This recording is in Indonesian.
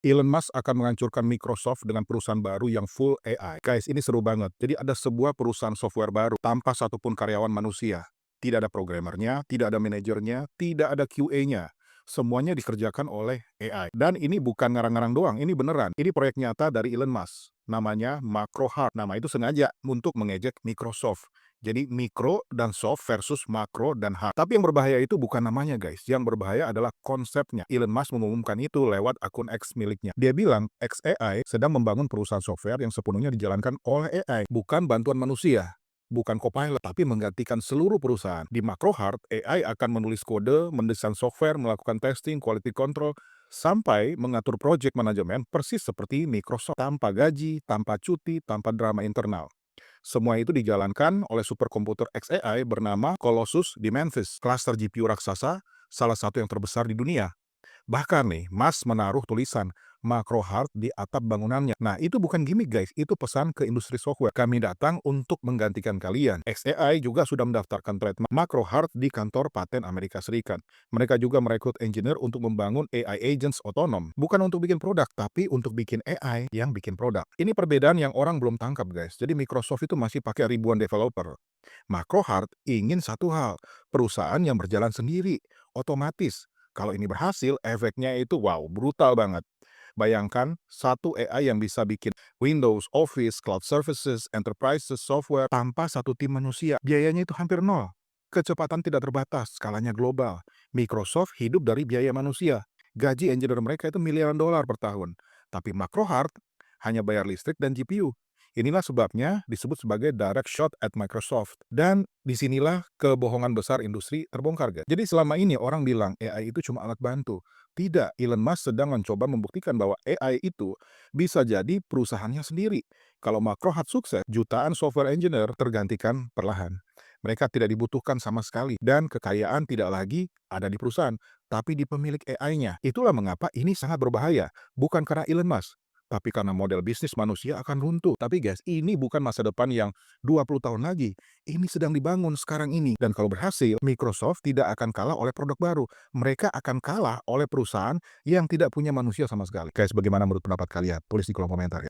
Elon Musk akan menghancurkan Microsoft dengan perusahaan baru yang full AI. Guys, ini seru banget. Jadi ada sebuah perusahaan software baru tanpa satupun karyawan manusia. Tidak ada programmernya, tidak ada manajernya, tidak ada QA-nya. Semuanya dikerjakan oleh AI. Dan ini bukan ngarang-ngarang doang, ini beneran. Ini proyek nyata dari Elon Musk. Namanya Macro Heart. Nama itu sengaja untuk mengejek Microsoft. Jadi mikro dan soft versus makro dan hard. Tapi yang berbahaya itu bukan namanya guys. Yang berbahaya adalah konsepnya. Elon Musk mengumumkan itu lewat akun X miliknya. Dia bilang XAI sedang membangun perusahaan software yang sepenuhnya dijalankan oleh AI. Bukan bantuan manusia. Bukan copilot, tapi menggantikan seluruh perusahaan. Di macro hard, AI akan menulis kode, mendesain software, melakukan testing, quality control, sampai mengatur project manajemen persis seperti Microsoft. Tanpa gaji, tanpa cuti, tanpa drama internal. Semua itu dijalankan oleh superkomputer xAI bernama Colossus di Memphis, klaster GPU raksasa, salah satu yang terbesar di dunia. Bahkan nih, Mas menaruh tulisan Macro Heart di atap bangunannya. Nah, itu bukan gimmick guys, itu pesan ke industri software. Kami datang untuk menggantikan kalian. xAI juga sudah mendaftarkan trademark Macro Heart di kantor paten Amerika Serikat. Mereka juga merekrut engineer untuk membangun AI agents otonom. Bukan untuk bikin produk, tapi untuk bikin AI yang bikin produk. Ini perbedaan yang orang belum tangkap guys. Jadi Microsoft itu masih pakai ribuan developer. Macro Heart ingin satu hal, perusahaan yang berjalan sendiri, otomatis. Kalau ini berhasil, efeknya itu wow, brutal banget. Bayangkan, satu AI yang bisa bikin Windows, Office, Cloud Services, Enterprises, Software tanpa satu tim manusia. Biayanya itu hampir nol. Kecepatan tidak terbatas, skalanya global. Microsoft hidup dari biaya manusia. Gaji engineer mereka itu miliaran dolar per tahun. Tapi Macro Heart hanya bayar listrik dan GPU. Inilah sebabnya disebut sebagai direct shot at Microsoft. Dan disinilah kebohongan besar industri terbongkar, guys. Jadi selama ini orang bilang AI itu cuma alat bantu. Tidak, Elon Musk sedang mencoba membuktikan bahwa AI itu bisa jadi perusahaannya sendiri. Kalau Macrohat sukses, jutaan software engineer tergantikan perlahan. Mereka tidak dibutuhkan sama sekali, dan kekayaan tidak lagi ada di perusahaan, tapi di pemilik AI-nya. Itulah mengapa ini sangat berbahaya, bukan karena Elon Musk, tapi karena model bisnis manusia akan runtuh. Tapi guys, ini bukan masa depan yang 20 tahun lagi. Ini sedang dibangun sekarang ini. Dan kalau berhasil, Microsoft tidak akan kalah oleh produk baru. Mereka akan kalah oleh perusahaan yang tidak punya manusia sama sekali. Guys, bagaimana menurut pendapat kalian? Tulis di kolom komentar ya.